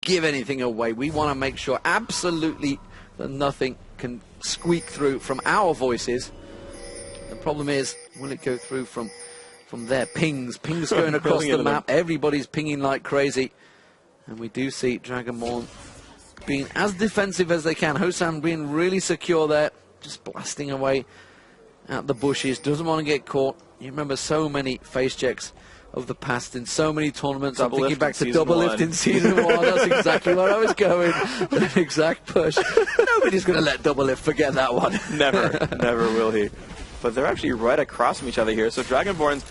give anything away. We want to make sure absolutely that nothing can squeak through from our voices. The problem is, will it go through from their pings? Pings going across the map. Everybody's pinging like crazy. And we do see Dragonborn being as defensive as they can. Hosan being really secure there, just blasting away at the bushes. Doesn't want to get caught. You remember so many face checks of the past in so many tournaments. I'm thinking back to double lift in season 1. That's exactly where I was going. That exact push. Nobody's going to let double lift forget that one. Never will he. But they're actually right across from each other here. So Dragonborns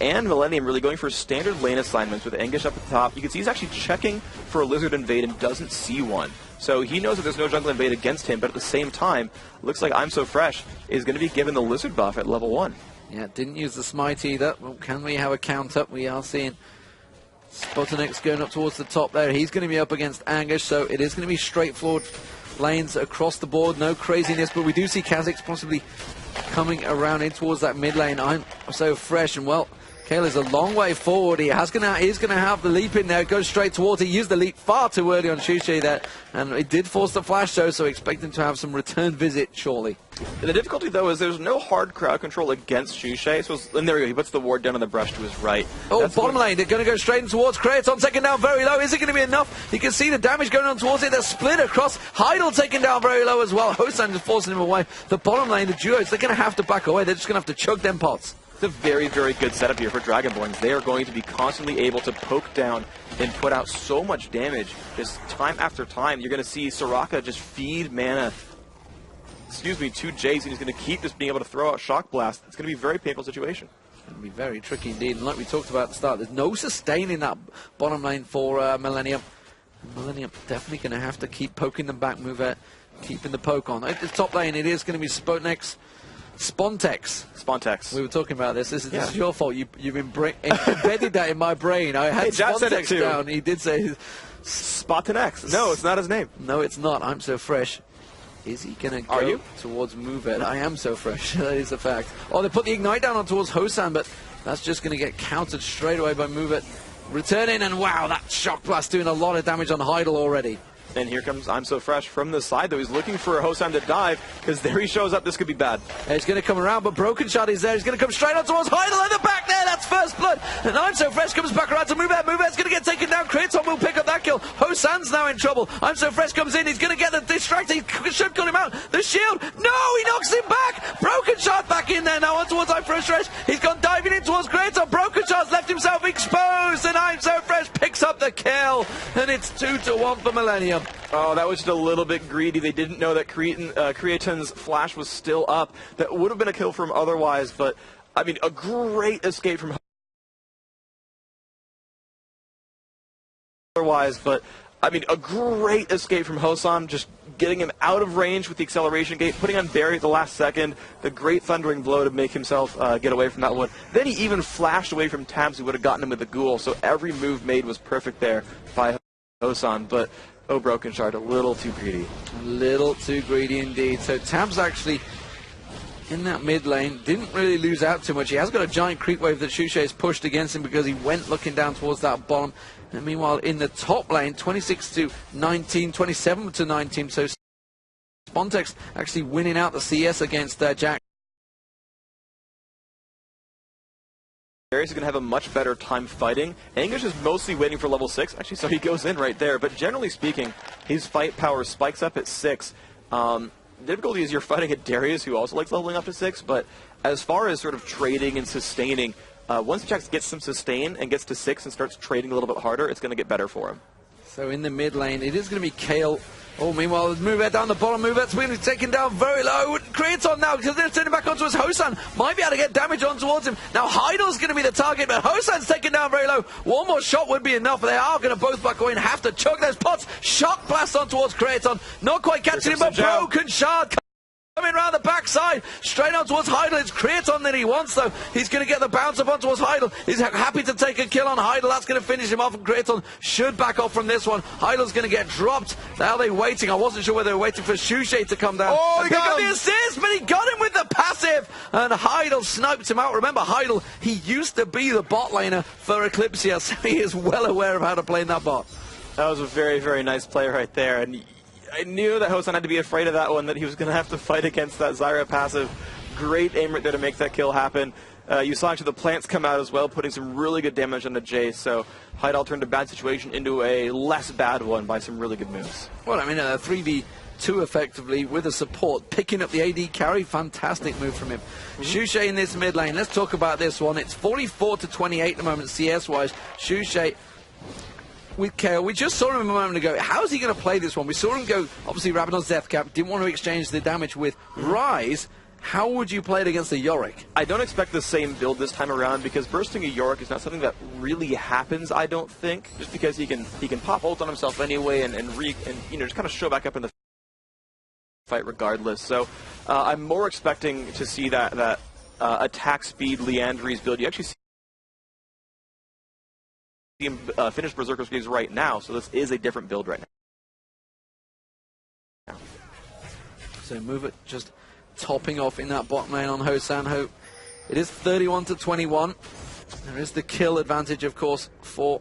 and Millenium really going for standard lane assignments with Anguish up at the top. You can see he's actually checking for a Lizard Invade and doesn't see one. So he knows that there's no Jungle Invade against him, but at the same time, looks like I'm So Fresh is going to be given the Lizard buff at level 1. Yeah, didn't use the smite either. Well, can we have a count-up? We are seeing Spotanex going up towards the top there. He's going to be up against Anguish, so it is going to be straightforward lanes across the board. No craziness, but we do see Kha'Zix possibly coming around in towards that mid lane. I'm So Fresh, and well, Kayla's a long way forward. He's going to have the leap in there. It goes straight towards it. He used the leap far too early on Shushay there, and it did force the flash though, so expect him to have some return visit shortly. The difficulty though is there's no hard crowd control against Shushay, so and there we go, he puts the ward down on the brush to his right. Oh, that's bottom lane, they're going to go straight in towards Kraton, taken down very low. Is it going to be enough? You can see the damage going on towards it. They're split across. Heidel taken down very low as well. Hosan just forcing him away. The bottom lane, the duos, they're going to have to back away. They're just going to have to chug them pots. It's a very, very good setup here for Dragonborns. They are going to be constantly able to poke down and put out so much damage just time after time. You're going to see Soraka just feed mana, to Jace, and he's going to keep just being able to throw out Shock Blast. It's going to be a very painful situation. It's going to be very tricky indeed. And like we talked about at the start, there's no sustain in that bottom lane for Millenium. Millenium definitely going to have to keep poking them back, keeping the poke on. At the top lane, it is going to be Spotanex. Spontex. We were talking about this. This is your fault. You've embedded that in my brain. I had Spontex down. He did say Spotanex. No, it's not his name. No, it's not. I'm So Fresh. Is he going to go towards Movet? I am So Fresh. That is a fact. Oh, they put the Ignite down on towards Hosan, but that's just going to get countered straight away by Movet. Returning, and wow, that Shock Blast doing a lot of damage on Heidel already. And here comes I'm So Fresh from the side, though. He's looking for Hosan to dive, because there he shows up. This could be bad. He's going to come around, but Broken Shot is there. He's going to come straight on towards Heidel at the back there. That's first blood. And I'm So Fresh comes back around to Movet. Movet's going to get taken down. Kraton will pick up that kill. Hosan's now in trouble. I'm So Fresh comes in. He's going to get the distract. He should cut him out. The shield. No, he knocks him back. Broken Shot back in there now on towards I'm So Fresh. He's gone diving in towards Kraton. Broken Shot's left himself exposed, and I'm So Fresh picks up the kill. And it's 2-1 for Millenium. Oh, that was just a little bit greedy. They didn't know that Creaton's flash was still up. That would have been a kill from otherwise, but, I mean, a great escape from Hosan, just getting him out of range with the acceleration gate, putting on Barry at the last second, the great thundering blow to make himself get away from that one. Then he even flashed away from Tabs, who would have gotten him with the ghoul, so every move made was perfect there by Hosan, but oh, Broken Shard, a little too greedy. A little too greedy indeed. So Tabs actually in that mid lane didn't really lose out too much. He has got a giant creep wave that Shushay has pushed against him because he went looking down towards that bottom. And meanwhile, in the top lane, 26-19, 27-19. So Spontex actually winning out the CS against Jack. Darius is going to have a much better time fighting. Anguish is mostly waiting for level 6. Actually, so he goes in right there. But generally speaking, his fight power spikes up at 6. Difficulty is you're fighting at Darius, who also likes leveling up to 6. But as far as sort of trading and sustaining, once Jax gets some sustain and gets to 6 and starts trading a little bit harder, it's going to get better for him. So in the mid lane, it is going to be Kale. Oh, meanwhile, Movet down the bottom. Movet's being taken down very low. Kraton now, because they're turning back onto his Hosan. Might be able to get damage on towards him. Now, Heidel's going to be the target, but Hosan's taken down very low. One more shot would be enough. They are going to both back away and have to chug those pots. Shock Blast on towards Kraton. Not quite catching him, but Broken Shard coming around the backside, straight on towards Heidel. It's Kraton that he wants, though. He's going to get the bounce up on towards Heidel. He's happy to take a kill on Heidel. That's going to finish him off, and Kraton should back off from this one. Heidel's going to get dropped. Now they're waiting. I wasn't sure whether they were waiting for Shushay to come down. Oh, he got the assist, but he got him with the passive, and Heidel sniped him out. Remember, Heidel, he used to be the bot laner for Eclipsia, so he is well aware of how to play in that bot. That was a very, very nice play right there. And I knew that Hosan had to be afraid of that one, that he was going to have to fight against that Zyra passive. Great aim right there to make that kill happen. You saw actually the plants come out as well, putting some really good damage on the Jace. So Heidel turned a bad situation into a less bad one by some really good moves. Well, I mean, a 3v2 effectively with a support, picking up the AD carry. Fantastic move from him. Shushay in this mid lane. Let's talk about this one. It's 44-28 at the moment CS-wise. Shushay with Kayle. We just saw him a moment ago. How's he going to play this one? We saw him go, obviously, Rabadon's Death Cap. Didn't want to exchange the damage with Ryze. How would you play it against a Yorick? I don't expect the same build this time around because bursting a Yorick is not something that really happens, I don't think. Just because he can pop ult on himself anyway and you know, just kind of show back up in the fight regardless. So I'm more expecting to see that attack speed Leandry's build. You actually see him finish Berserker's Gaze right now, so this is a different build right now. So move it just topping off in that bottom lane on Hosan. It is 31-21. There is the kill advantage, of course, for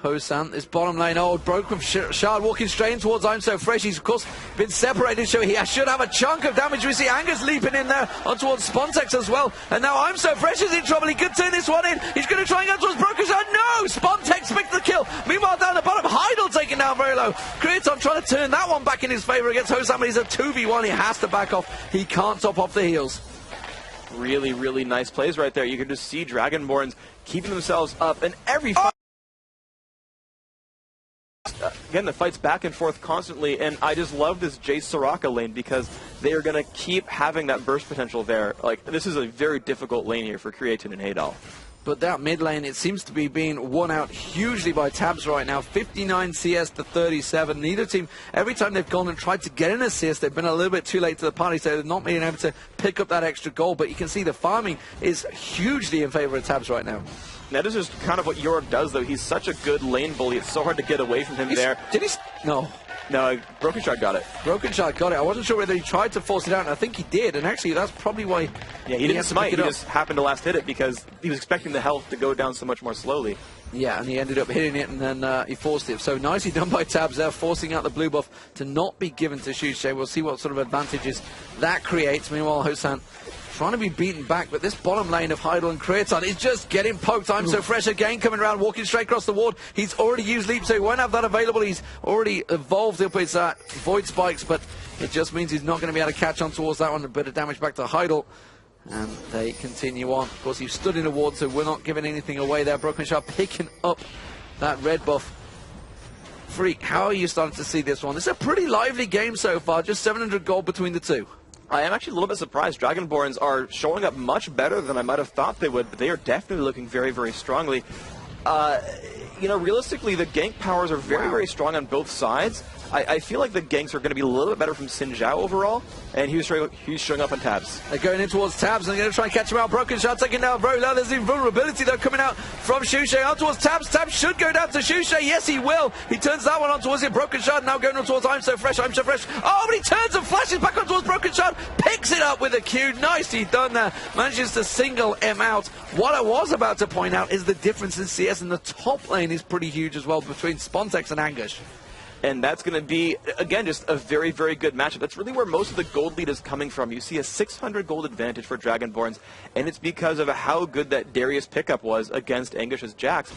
Hosan. This bottom lane, broke from Shard walking straight in towards I'm So Fresh. He's, of course, been separated, so he should have a chunk of damage. We see Angus leaping in there on towards Spontex as well. And now I'm So Fresh is in trouble. He could turn this one in. He's going to try and go towards Broken Shard. No! Spontex picked the kill. Meanwhile, down the bottom, Heidel taken down very low. Creaton trying to turn that one back in his favor against Hosan, but he's a 2v1. He has to back off. He can't top off the heels. Really, really nice plays right there. You can just see Dragonborns keeping themselves up in every fight. Again, the fight's back and forth constantly, and I just love this Jace Soraka lane because they are going to keep having that burst potential there. Like, this is a very difficult lane here for Creatin and Heidel. But that mid lane, it seems to be being won out hugely by Tabs right now. 59 CS to 37. Neither team, every time they've gone and tried to get an assist, they've been a little bit too late to the party, so they're not being able to pick up that extra goal. But you can see the farming is hugely in favor of Tabs right now. That is just kind of what Yorick does, though. He's such a good lane bully. It's so hard to get away from him there. Did he? No. No, Broken Shard got it. Broken Shard got it. I wasn't sure whether he tried to force it out, and I think he did. And actually, that's probably why. Yeah, he didn't smite. He just happened to last hit it because he was expecting the health to go down so much more slowly. Yeah, and he ended up hitting it, and then he forced it. So nicely done by Tabs there, forcing out the blue buff to not be given to Shushay. We'll see what sort of advantages that creates. Meanwhile, Hosan trying to be beaten back, but this bottom lane of Heidel and Creaton is just getting poked. I'm So Fresh again coming around, walking straight across the ward. He's already used Leap, so he won't have that available. He's already evolved up his Void Spikes, but it just means he's not going to be able to catch on towards that one. A bit of damage back to Heidel, and they continue on. Of course, he's stood in a ward, so we're not giving anything away there. Broken Shard picking up that red buff. Freak, how are you starting to see this one? It's a pretty lively game so far, just 700 gold between the two. I am actually a little bit surprised. Dragonborns are showing up much better than I might have thought they would, but they are definitely looking very, very strongly. You know, realistically, the gank powers are very, very strong on both sides. I feel like the ganks are going to be a little bit better from Xin Zhao overall, and he's showing up on Tabs. They're going in towards Tabs, and they're going to try and catch him out. Broken Shard taking down very low. There's invulnerability, though, coming out from Shushay out towards Tabs. Tabs should go down to Shushay. Yes, he will. He turns that one on towards him. Broken Shard now going on towards I'm So Fresh. I'm So Fresh. Oh, but he turns and flashes back on towards Broken Shard. Picks it up with a Q. Nicely done there. Manages to single him out. What I was about to point out is the difference in CS in the top lane is pretty huge as well between Spontex and Angush. And that's going to be, again, just a very, very good matchup. That's really where most of the gold lead is coming from. You see a 600 gold advantage for Dragonborns, and it's because of how good that Darius pickup was against Angush's Jax.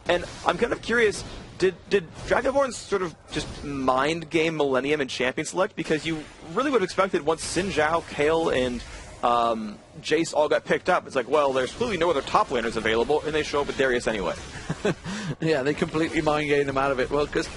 And I'm kind of curious, did Dragonborns sort of just mind game Millenium and Champion Select? Because you really would have expected once Xin Zhao, Kayle, and Jace all got picked up, it's like, well, there's clearly no other top laners available, and they show up with Darius anyway. Yeah, they completely mind game them out of it. Well, because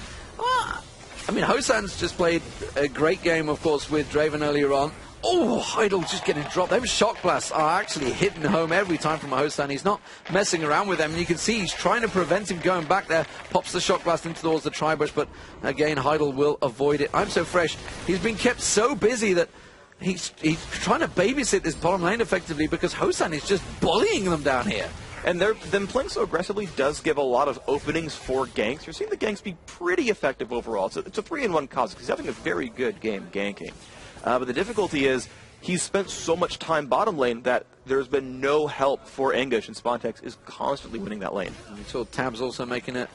I mean, Hosan's just played a great game, of course, with Draven earlier on. Oh, Heidel just getting dropped. Those shock blasts are actually hitting home every time from Hosan. He's not messing around with them. And you can see he's trying to prevent him going back there. Pops the shock blast into towards the tri-bush, but again, Heidel will avoid it. I'm So Fresh. He's been kept so busy that he's trying to babysit this bottom lane effectively because Hosan is just bullying them down here. And them playing so aggressively does give a lot of openings for ganks. You're seeing the ganks be pretty effective overall. It's a 3-in-1 cause because he's having a very good game ganking. But the difficulty is he's spent so much time bottom lane that there's been no help for Angush, and Spontex is constantly winning that lane. And we saw Tabs also making it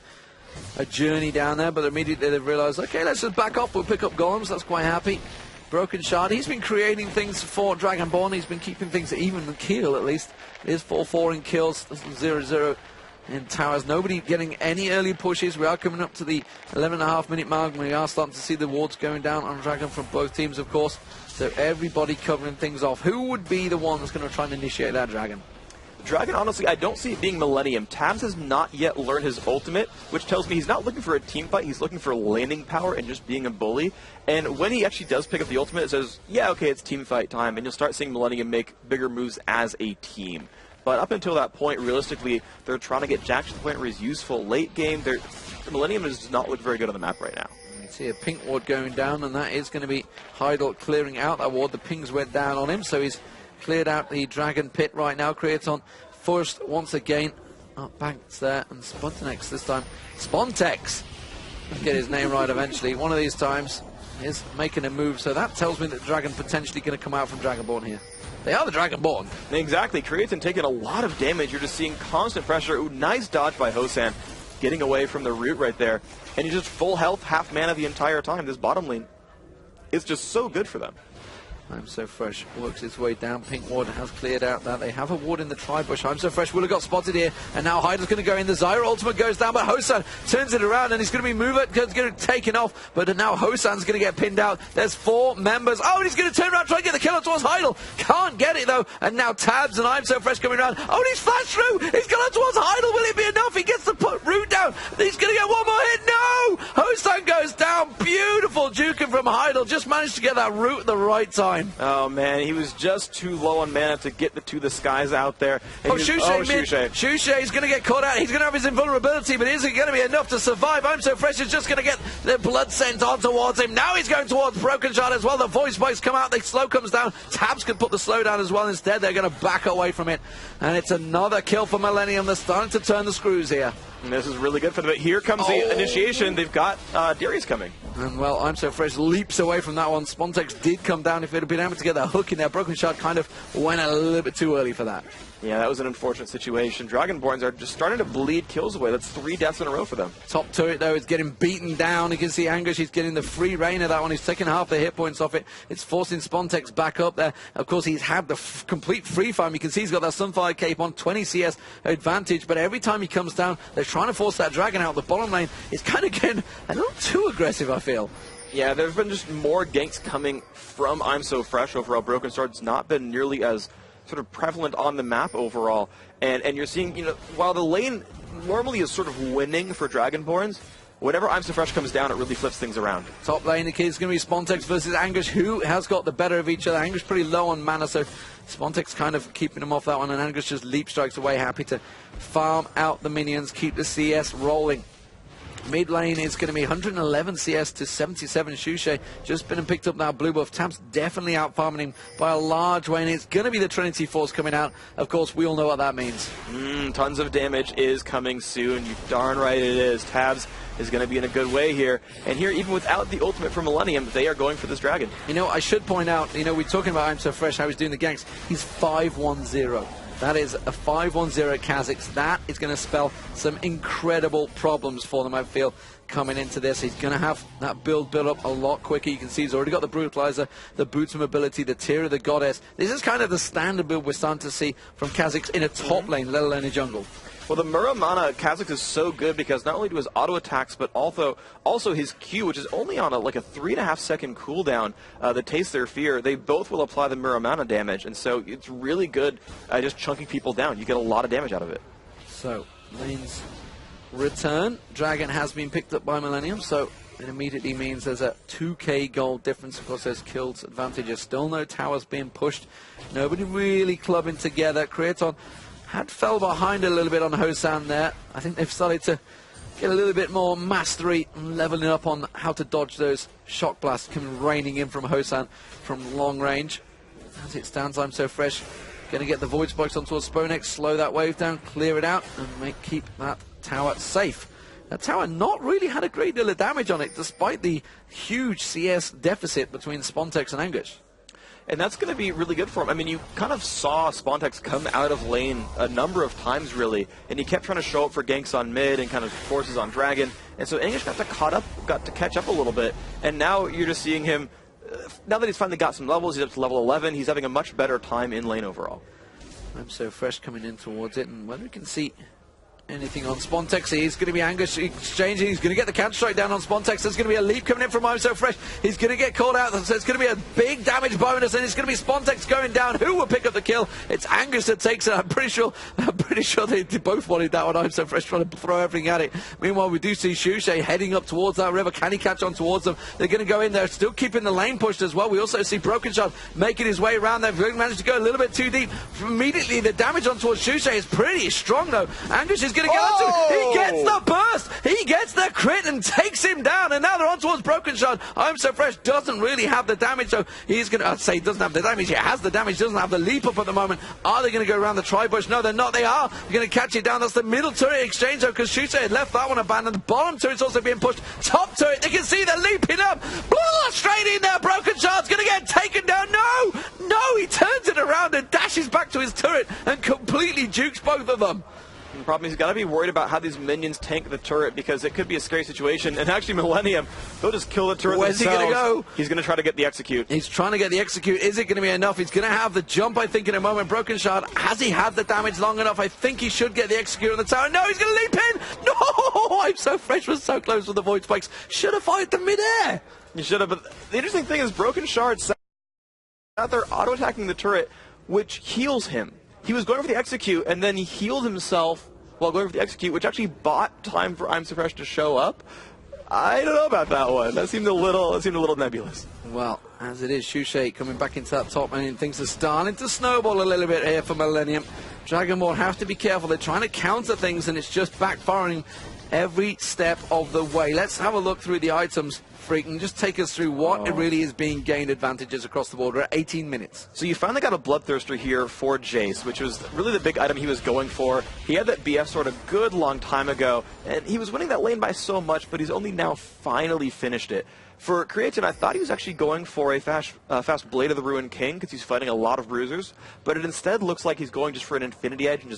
a journey down there, but immediately they've realized, okay, let's just back up. We'll pick up golems. That's quite happy. Broken Shard, he's been creating things for Dragonborn. He's been keeping things even the keel, at least. It is 4-4 in kills, 0-0 in towers. Nobody getting any early pushes. We are coming up to the 11.5-minute mark. We are starting to see the wards going down on Dragon from both teams, of course. So everybody covering things off. Who would be the one that's going to try and initiate that Dragon? Dragon, honestly, I don't see it being Millenium. Tabs has not yet learned his ultimate, which tells me he's not looking for a team fight. He's looking for landing power and just being a bully. And when he actually does pick up the ultimate, it says, yeah, okay, it's team fight time. And you'll start seeing Millenium make bigger moves as a team. But up until that point, realistically, they're trying to get Jack to the point where he's useful late game. Millenium does not look very good on the map right now. You see a pink ward going down, and that is going to be Heidel clearing out that ward. The pings went down on him, so he's cleared out the Dragon Pit right now. Creaton first once again. Banks there, and Spontex this time. Spontex! Get his name right eventually. One of these times is making a move, so that tells me that Dragon potentially going to come out from Dragonborn here. They are the Dragonborn. Exactly. Creaton taking a lot of damage. You're just seeing constant pressure. Ooh, nice dodge by Hosan, getting away from the root right there. And he's just full health, half mana the entire time. This bottom lane is just so good for them. I'm So Fresh works its way down. Pink ward has cleared out that. They have a ward in the tri-bush. I'm So Fresh will have got spotted here. And now Hydra's going to go in. The Zyra ultimate goes down, but Hosan turns it around and he's going to be moved. It's going to take it off. But now Hosan's going to get pinned out. There's 4 members. Oh, and he's going to turn around, try and get the kill towards Heidel. Can't get it though. And now Tabs and I'm So Fresh coming around. Oh, and he's flashed through. He's gone out towards Heidel. Will it be enough? He gets the root down. He's going to get one more hit. No! Hosan goes down. Beautiful juking from Heidel. Just managed to get that root at the right time. Oh, man. He was just too low on mana to get to the skies out there. And Shushay is going to get caught out. He's going to have his invulnerability, but is it going to be enough to survive? I'm So Fresh is just going to get the blood sent on towards him. Now he's going towards Broken Shard as well. The voice spikes come out. The slow comes down. Tabs can put the slow down as well. Instead, they're going to back away from it. And it's another kill for Millenium. They're starting to turn the screws here. And this is really good for them. Here comes the initiation. They've got Darius coming. And well, I'm So Fresh leaps away from that one. Spontex did come down. If it had been able to get that hook in there, Broken Shard kind of went a little bit too early for that. Yeah, that was an unfortunate situation. Dragonborns are just starting to bleed kills away. That's 3 deaths in a row for them. Top turret, though, is getting beaten down. You can see Anguish, he's getting the free reign of that one. He's taking half the hit points off it. It's forcing Spontex back up there. Of course, he's had the complete free farm. You can see he's got that Sunfire Cape on, 20 CS advantage. But every time he comes down, they're trying to force that Dragon out the bottom lane. It's kind of getting a little too aggressive, I feel. Yeah, there have been just more ganks coming from I'm So Fresh overall. Broken Sword's not been nearly as sort of prevalent on the map overall. And you're seeing, while the lane normally is sort of winning for Dragonborns, whenever I'm So Fresh comes down, it really flips things around. Top lane, the kid is going to be Spontex versus Anguish, who has got the better of each other. Anguish pretty low on mana, so Spontex kind of keeping him off that one, and Anguish just leap strikes away, happy to farm out the minions, keep the CS rolling. Mid lane is going to be 111 CS to 77. Shushay just been picked up now. Blue buff. Tabs definitely out farming him by a large way, and it's going to be the Trinity Force coming out. Of course, we all know what that means. Tons of damage is coming soon. You darn right it is. Tabs is going to be in a good way here. And here, even without the ultimate from Millenium, they are going for this Dragon. I should point out, we're talking about I'm So Fresh, how he's doing the ganks. He's 5-1-0. That is a 5-1-0 Kha'Zix. That is going to spell some incredible problems for them, I feel, coming into this. He's going to have that build up a lot quicker. You can see he's already got the Brutalizer, the Boots of Mobility, the Tear of the Goddess. This is kind of the standard build we're starting to see from Kha'Zix in a top lane, let alone a jungle. Well, the Muramana Kha'Zix is so good because not only do his auto attacks, but also his Q, which is only on a 3.5 second cooldown, that Taste Their Fear. They both will apply the Muramana damage, and so it's really good just chunking people down. You get a lot of damage out of it. So, lanes return. Dragon has been picked up by Millenium, so it immediately means there's a 2k gold difference. Of course, there's kills advantages. Still no towers being pushed. Nobody really clubbing together. Creaton had fell behind a little bit on Hosan there. I think they've started to get a little bit more mastery and leveling up on how to dodge those shock blasts coming raining in from Hosan from long range. As it stands, I'm So Fresh. Going to get the Void Spikes onto a Sponex, slow that wave down, clear it out, and keep that tower safe. That tower not really had a great deal of damage on it, despite the huge CS deficit between Spontex and Anguish. and that's going to be really good for him. I mean, you kind of saw Spontex come out of lane a number of times, really, and he kept trying to show up for ganks on mid and kind of forces on Dragon, and so English got to catch up a little bit, and now you're just seeing him, now that he's finally got some levels, he's up to level 11, he's having a much better time in lane overall. I'm so fresh coming in towards it, and whether we can see anything on Spontex, he's going to be Angus exchanging, he's going to get the counter strike down on Spontex, there's going to be a leap coming in from I'm So Fresh, he's going to get called out, so it's going to be a big damage bonus, and it's going to be Spontex going down. Who will pick up the kill? It's Angus that takes it. I'm pretty sure they both wanted that one. I'm So Fresh trying to throw everything at it. Meanwhile, we do see Shushay heading up towards that river. Can he catch on towards them? They're going to go in there, still keeping the lane pushed as well. We also see Broken Shot making his way around there. Managed to go a little bit too deep. Immediately, the damage on towards Shushay is pretty strong, though. Angus is going to get onto it. He gets the burst, he gets the crit and takes him down, and now they're on towards Broken Shot. I'm So Fresh doesn't really have the damage, so he's going to, I'd say he doesn't have the damage, he has the damage, doesn't have the leap up at the moment. Are they going to go around the tri-bush? No, they're not, they are. They're going to catch it down. That's the middle turret exchange, though, because Shushay had left that one abandoned. The bottom turret's also being pushed. Top turret, they can see they're leaping up. Blah, straight in there, Broken Shot's going to get taken down. No, he turns it around and dashes back to his turret and completely jukes both of them. The problem is he's got to be worried about how these minions tank the turret, because it could be a scary situation. And actually, Millenium, they'll just kill the turret Where's themselves. he going to go? He's going to try to get the execute. He's trying to get the execute. Is it going to be enough? He's going to have the jump, I think, in a moment. Broken Shot, has he had the damage long enough? I think he should get the execute on the tower. No, he's going to leap in. No, I'm So Fresh was so close with the void spikes. Should have fired them mid-air. You should have. But the interesting thing is Broken Shard's out there auto-attacking the turret, which heals him. He was going for the execute, and then he healed himself while going for the execute, which actually bought time for I'm So Fresh to show up. I don't know about that one. That seemed a little nebulous. Well, as it is, Shushay coming back into that top lane, things are starting to snowball a little bit here for Millenium. Dragonborn have to be careful. They're trying to counter things, and it's just backfiring every step of the way. Let's have a look through the items. Freak, and just take us through what it really is being gained advantages across the board. We're at 18 minutes. So you finally got a Bloodthirster here for Jace, which was really the big item he was going for. He had that BF sword a good long time ago, and he was winning that lane by so much, but he's only now finally finished it. For Creatine, I thought he was actually going for a fast Blade of the Ruined King, because he's fighting a lot of bruisers, but it instead looks like he's going just for an Infinity Edge and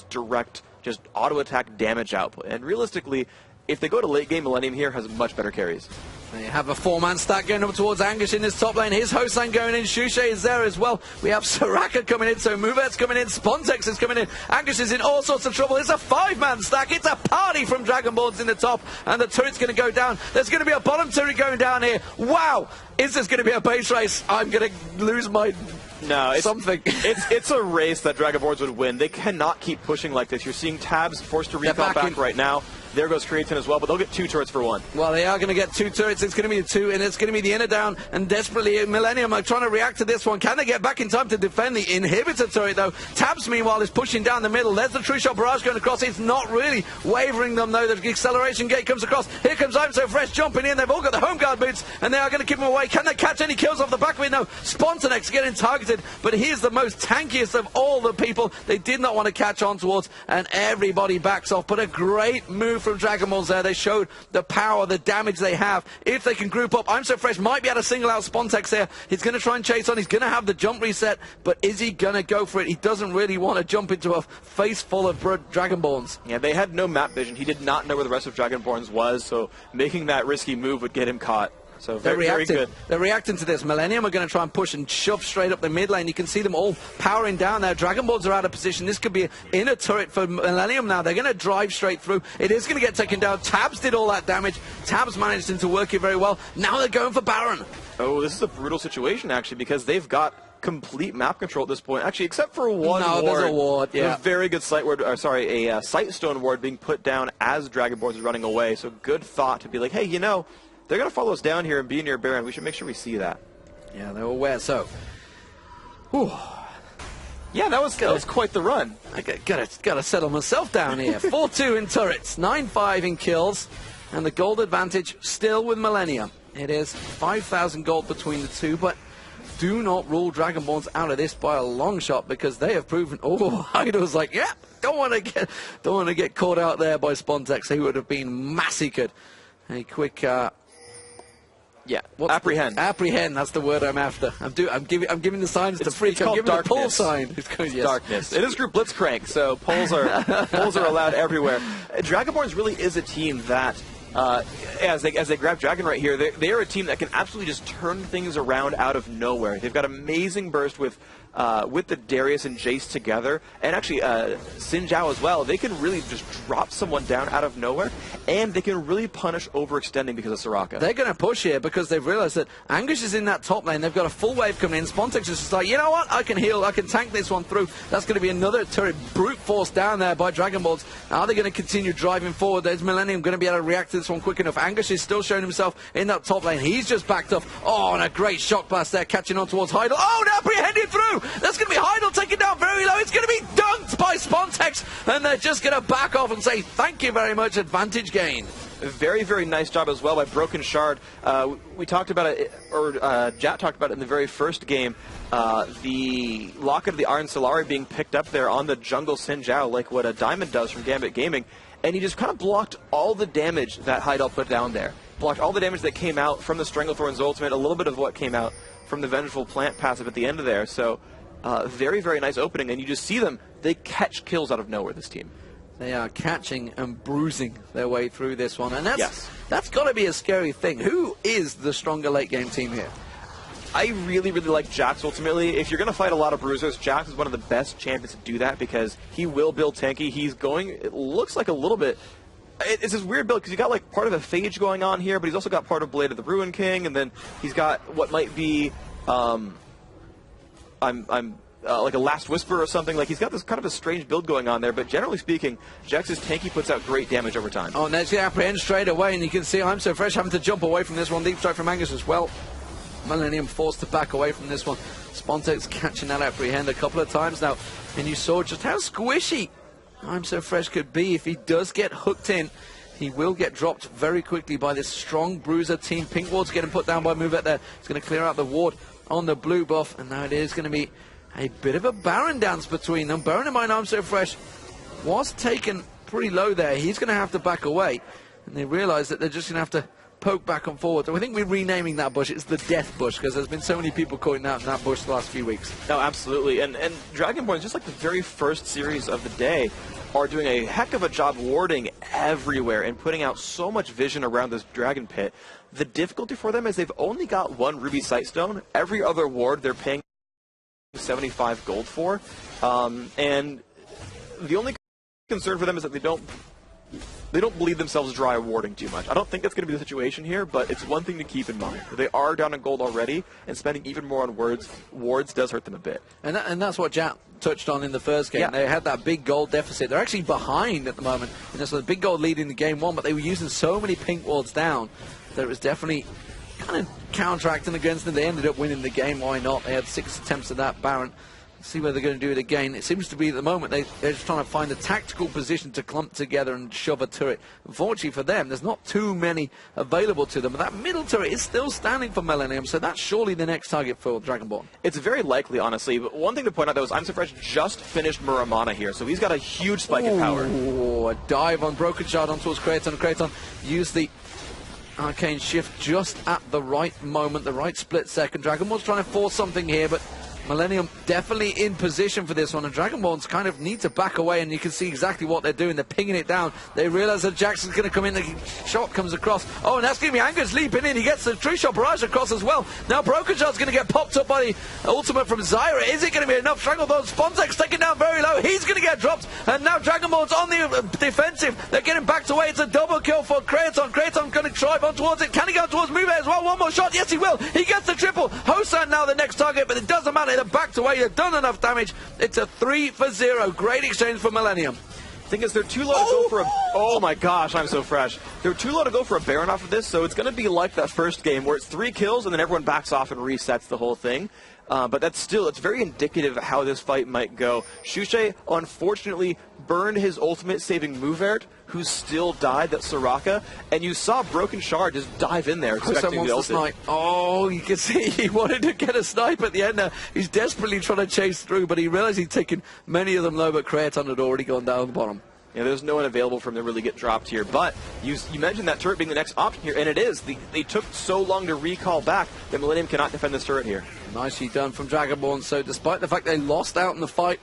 just auto-attack damage output. And realistically, if they go to late game, Millenium here has much better carries. They have a 4-man stack going up towards Angus in this top lane. His host lane going in. Shushay is there as well. We have Soraka coming in, so Movet's coming in. Spontex is coming in. Angus is in all sorts of trouble. It's a 5-man stack. It's a party from Dragonborns in the top, and the turret's going to go down. There's going to be a bottom turret going down here. Wow! Is this going to be a base race? I'm going to lose my... No, it's something. it's a race that Dragonborns would win. They cannot keep pushing like this. You're seeing Tabs forced to recall back right now. There goes Creatine as well, but they'll get 2 turrets for 1. Well, they are going to get 2 turrets. It's going to be the 2, and it's going to be the inner down. And desperately, Millenium are trying to react to this one. Can they get back in time to defend the inhibitor turret, though? Tabs, meanwhile, is pushing down the middle. There's the True Shot barrage going across. It's not really wavering them, though. The acceleration gate comes across. Here comes I'm So Fresh jumping in. They've all got the home guard boots, and they are going to keep him away. Can they catch any kills off the back of it? No. Spontex getting targeted, but he is the most tankiest of all the people they did not want to catch on towards, and everybody backs off. But a great move from Dragonborns there. They showed the power, the damage they have. If they can group up, I'm So Fresh might be able to single out Spontex here. He's going to try and chase on. He's going to have the jump reset, but is he going to go for it? He doesn't really want to jump into a face full of Dragonborns. Yeah, they had no map vision. He did not know where the rest of Dragonborns was, so making that risky move would get him caught. So very good. They're reacting to this. Millenium are going to try and push and shove straight up the mid lane. You can see them all powering down there. Dragonborns are out of position. This could be an inner turret for Millenium now. They're going to drive straight through. It is going to get taken down. Tabs did all that damage. Tabs managed to work it very well. Now they're going for Baron. Oh, this is a brutal situation, actually, because they've got complete map control at this point. Actually, except for one ward. There's a ward, yeah. A very good sight ward, a Sightstone ward being put down as Dragonborns is running away. So good thought to be like, hey, you know, they're going to follow us down here and be near Baron. We should make sure we see that. Yeah, they're aware. So, whew. Yeah, that was quite the run. I gotta settle myself down here. 4-2 in turrets, 9-5 in kills, and the gold advantage still with Millenium. It is 5,000 gold between the two, but do not rule Dragonborns out of this by a long shot, because they have proven. Oh, Idol's like, yeah, don't want to get caught out there by Spontex. He would have been massacred. A quick Yeah, What's apprehend. Apprehend, that's the word I'm after. I'm giving the signs to Freak. I'm giving darkness. the pull sign. It's called, yes. Darkness. It is Group Blitzcrank, so polls are allowed everywhere. Dragonborns really is a team that, as they grab Dragon right here, they are a team that can absolutely just turn things around out of nowhere. They've got amazing burst with the Darius and Jace together, and actually Xin Zhao as well. They can really just drop someone down out of nowhere, and they can really punish overextending because of Soraka. They're going to push here because they've realized that Anguish is in that top lane. They've got a full wave coming in. Spontex is just like, you know what? I can heal. I can tank this one through. That's going to be another turret brute force down there by Dragonborns. Are they going to continue driving forward? There's Millenium going to be able to react to this one quick enough. Anguish is still showing himself in that top lane. He's just backed up. Oh, and a great shock blast there, catching on towards Heidel. Oh, now apprehended through. That's going to be Heidel taken down very low. It's going to be dunked by Spontex, and they're just going to back off and say thank you very much. Advantage gained. Very, very nice job as well by Broken Shard. We talked about it, or Jat talked about it in the very first game. The Locket of the Iron Solari being picked up there on the jungle Xin Zhao, like what a Diamond does from Gambit Gaming, and he just kind of blocked all the damage that Heidel put down there. Blocked all the damage that came out from the Stranglethorn's ultimate, a little bit of what came out from the Vengeful Plant passive at the end of there. So, very, very nice opening, and you just see them. They catch kills out of nowhere, this team. They are catching and bruising their way through this one, and that's got to be a scary thing. Who is the stronger late-game team here? I really, really like Jax ultimately. If you're going to fight a lot of bruisers, Jax is one of the best champions to do that because he will build tanky. He's going, it looks like a little bit, it's this weird build because he's got like part of a Phage going on here, but he's also got part of Blade of the Ruin King, and then he's got what might be, like a Last Whisper or something. Like, he's got this kind of a strange build going on there, but generally speaking, Jax's tanky puts out great damage over time. Oh, and there's the apprehend straight away, and you can see I'm So Fresh having to jump away from this one. Deep strike from Angus as well. Millenium forced to back away from this one. Spontex catching that apprehend a couple of times now, and you saw just how squishy I'm So Fresh could be. If he does get hooked in, he will get dropped very quickly by this strong bruiser team. Pink ward's getting put down by Movet there. It's going to clear out the ward on the blue buff, and now it is going to be a bit of a Baron dance between them. Baron in mind, I'm So Fresh was taken pretty low there. He's going to have to back away, and they realize that they're just going to have to poke back and forward. So I think we're renaming that bush. It's the Death Bush, because there's been so many people calling out that bush the last few weeks. No, absolutely. And Dragonborns, just like the very first series of the day, are doing a heck of a job warding everywhere and putting out so much vision around this Dragon Pit. The difficulty for them is they've only got one Ruby Sightstone. Every other ward they're paying 75 gold for, and the only concern for them is that they don't bleed themselves dry warding too much. I don't think that's going to be the situation here, but it's one thing to keep in mind. They are down in gold already, and spending even more on wards does hurt them a bit. And that's what Jack touched on in the first game. Yeah. They had that big gold deficit. They're actually behind at the moment. And so the big gold lead in the game one, but they were using so many pink wards down that it was definitely kind of counteracting against them. They ended up winning the game. Why not? They had 6 attempts at that Baron. Let's see whether they're going to do it again. It seems to be at the moment they're just trying to find a tactical position to clump together and shove a turret. Unfortunately for them, there's not too many available to them. But that middle turret is still standing for Millenium, so that's surely the next target for Dragonborn. It's very likely, honestly. But one thing to point out, though, is I'm So Fresh just finished Muramana here, so he's got a huge spike in power. Oh, a dive on Broken Shard on towards Kraton. Kraton used the Arcane Shift just at the right moment, the right split second. Dragonborn's trying to force something here, but Millenium definitely in position for this one, and Dragonborns kind of need to back away, and you can see exactly what they're doing. They're pinging it down. They realize that Jackson's going to come in. The shot comes across. Oh, and that's going to be Angus leaping in. He gets the tree shot barrage across as well. Now Broken Shot's going to get popped up by the ultimate from Zyra. Is it going to be enough? Stranglethorn, Spontex taken down very low. He's going to get dropped, and now Dragonborns on the defensive. They're getting backed away. It's a double kill for Kraton. Kraton going to drive on towards it. Can he go towards Move as well? One more shot. Yes, he will. He gets the triple. Hosan now the next target, but it doesn't matter. They're backed away. They've done enough damage. It's a 3-for-0. Great exchange for Millenium. Thing is, they're too low to go for a... Oh my gosh, I'm so fresh. They're too low to go for a Baron off of this, so it's going to be like that first game where it's 3 kills and then everyone backs off and resets the whole thing. But that's still, it's very indicative of how this fight might go. Shushay, unfortunately, burned his ultimate, saving Muvert, who still died, that's Soraka, and you saw Broken Shard just dive in there expecting the ultimate. Oh, you can see he wanted to get a snipe at the end there. He's desperately trying to chase through, but he realized he'd taken many of them low, but Kraton had already gone down the bottom. You know, there's no one available for him to really get dropped here. But you mentioned that turret being the next option here, and it is. They took so long to recall back that Millenium cannot defend this turret here. Nicely done from Dragonborns. So despite the fact they lost out in the fight,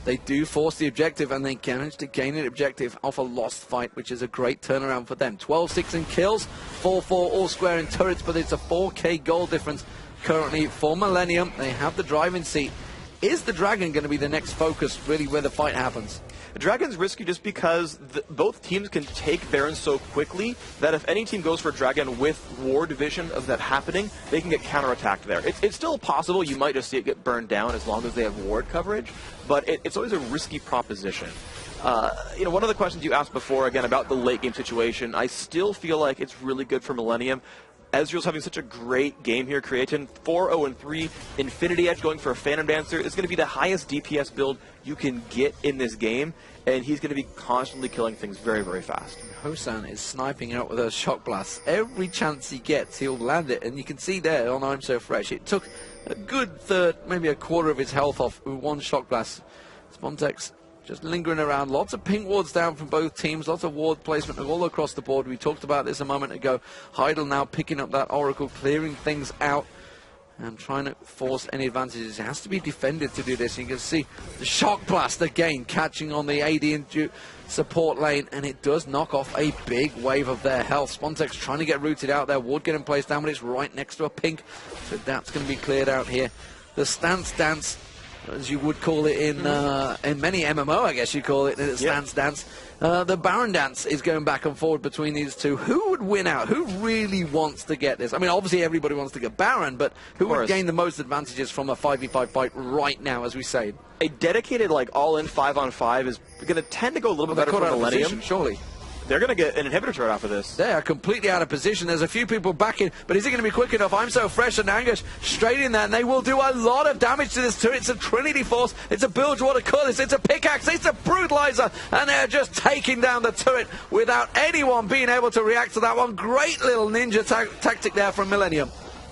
they do force the objective, and they managed to gain an objective off a lost fight, which is a great turnaround for them. 12-6 in kills, 4-4 all square in turrets, but it's a 4K goal difference currently for Millenium. They have the driving seat. Is the Dragon going to be the next focus, really, where the fight happens? The Dragon's risky just because both teams can take Baron so quickly that if any team goes for Dragon with ward vision of that happening, they can get counterattacked there. It's still possible. You might just see it get burned down as long as they have ward coverage, but it's always a risky proposition. You know, one of the questions you asked before, again, about the late game situation, I still feel like it's really good for Millenium. Ezreal's having such a great game here. Creatin 4-0-3, Infinity Edge going for a Phantom Dancer is going to be the highest DPS build you can get in this game, and he's going to be constantly killing things very, very fast. Hosan is sniping out with a shock blast. Every chance he gets, he'll land it, and you can see there on I'm So Fresh, it took a good third, maybe a quarter of his health off with one shock blast. Spontex just lingering around. Lots of pink wards down from both teams. Lots of ward placement all across the board. We talked about this a moment ago. Heidel now picking up that Oracle, clearing things out and trying to force any advantages. It has to be defended to do this. You can see the shock blast again catching on the AD and support lane, and it does knock off a big wave of their health. Spontex trying to get rooted out there. Ward getting placed down, but it's right next to a pink. So that's going to be cleared out here. The stance dance, as you would call it in many MMO, I guess you call it, stance dance. The Baron dance is going back and forward between these two. Who would win out? Who really wants to get this? I mean, obviously everybody wants to get Baron, but who would gain the most advantages from a 5v5 fight right now, as we say? A dedicated, like, all-in 5-on-5 is going to tend to go a little bit better for Millenium. Surely. They're going to get an inhibitor turret off of this. They are completely out of position. There's a few people backing, but is it going to be quick enough? I'm So Fresh and Anguish straight in there, and they will do a lot of damage to this turret. It's a Trinity Force, it's a Bilgewater Cutlass, it's a Pickaxe, it's a Brutalizer, and they're just taking down the turret without anyone being able to react to that one. Great little ninja tactic there from Millenium.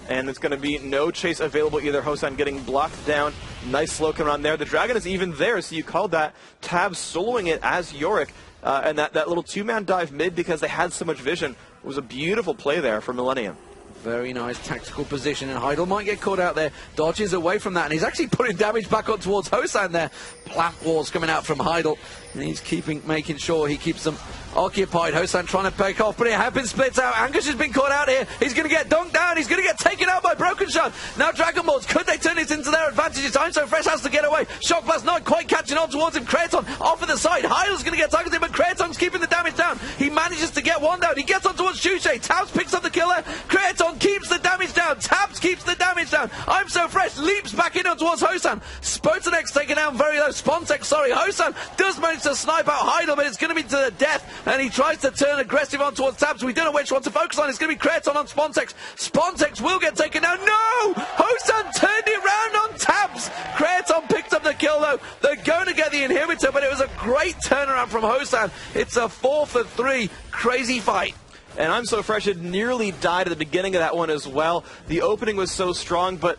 And it's going to be no chase available either. Hosan getting blocked down. Nice slow coming on there. The Dragon is even there, so you called that. Tab soloing it as Yorick. And that little two-man dive mid, because they had so much vision, was a beautiful play there for Millenium. Very nice tactical position, and Heidel might get caught out there. Dodges away from that, and he's actually putting damage back on towards Hosan there. Plant walls coming out from Heidel, and he's making sure he keeps them occupied. Hosan trying to pick off, but it has been split out. Angus has been caught out here. He's going to get dunked down. He's going to get taken out by Broken Shot. Now Dragonborns, could they turn this into their advantage? I'm So Fresh has to get away. Shock Blast not quite catching on towards him. Kraton off of the side. Heidel's going to get targeted, but Kraton's keeping the damage down. He manages to get one down. He gets on towards Shushay. Tabs picks up the killer. Kraton keeps the damage down. Tabs keeps the damage down. I'm So Fresh leaps back in on towards Hosan. Spotanex taken down very low. Spontex, sorry. Hosan does manage to snipe out Heidel, but it's going to be to the death, and he tries to turn aggressive on towards Tabs. We don't know which one to focus on. It's going to be Kraton on Spontex. Spontex will get taken down. No! Hosan turned it round on Tabs. Kraton picked up the kill, though. They're going to get the inhibitor, but it was a great turnaround from Hosan. It's a 4-for-3 crazy fight. And I'm So Fresh had nearly died at the beginning of that one as well. The opening was so strong, but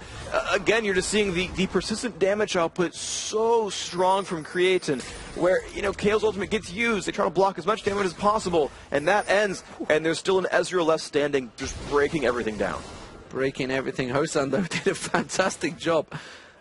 again, you're just seeing the persistent damage output so strong from Creatin, where, you know, Kale's ultimate gets used. They try to block as much damage as possible, and that ends, and there's still an Ezreal left standing, just breaking everything down. Breaking everything. Hosan, though, did a fantastic job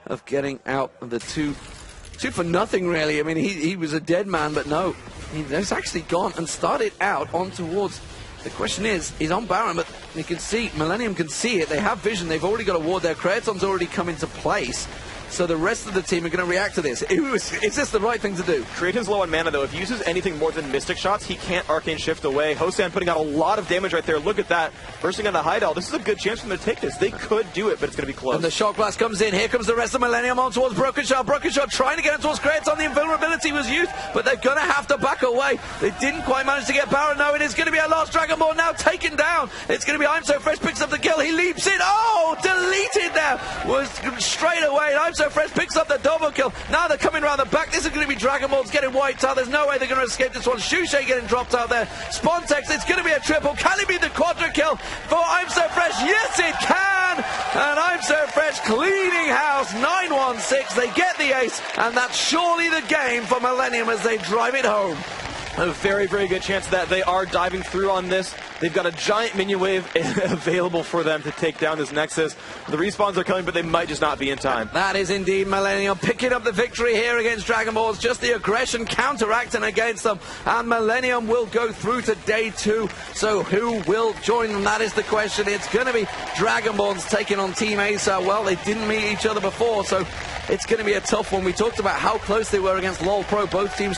of getting out of the two for nothing, really. I mean, he was a dead man, but no, he's actually gone and started out on towards. The question is, he's on Baron, but you can see, Millenium can see it. They have vision. They've already got a ward there. Kraton's already come into place. So the rest of the team are going to react to this. Is this the right thing to do? Creatin's low on mana, though. If he uses anything more than Mystic Shots, he can't Arcane Shift away. Hosan putting out a lot of damage right there. Look at that. Bursting on the Heidel. This is a good chance for them to take this. They could do it, but it's going to be close. And the Shock Blast comes in. Here comes the rest of Millenium on towards Broken Shot. Broken Shot trying to get in towards Kraton. The invulnerability was used, but they're going to have to back away. They didn't quite manage to get Baron. No, it is going to be a last Dragonborn now taken down. It's going to be I'm So Fresh picks up the kill. He leaps in. Oh, deleted there. Was straight away. And I'm So Fresh picks up the double kill. Now they're coming around the back. This is going to be Dragonborns getting wiped out. There's no way they're going to escape this one. Shushay getting dropped out there. Spontex, it's going to be a triple. Can it be the quadra kill for I'm So Fresh? Yes, it can. And I'm So Fresh cleaning house. 9-1-6. They get the ace, and that's surely the game for Millenium as they drive it home. A very, very good chance that they are diving through on this. They've got a giant minion wave available for them to take down this Nexus. The respawns are coming, but they might just not be in time. That is indeed Millenium picking up the victory here against Dragonborns. Just the aggression counteracting against them. And Millenium will go through to day 2. So who will join them? That is the question. It's going to be Dragonborns taking on Team Acer. Well, they didn't meet each other before, so it's going to be a tough one. We talked about how close they were against LoL Pro. Both teams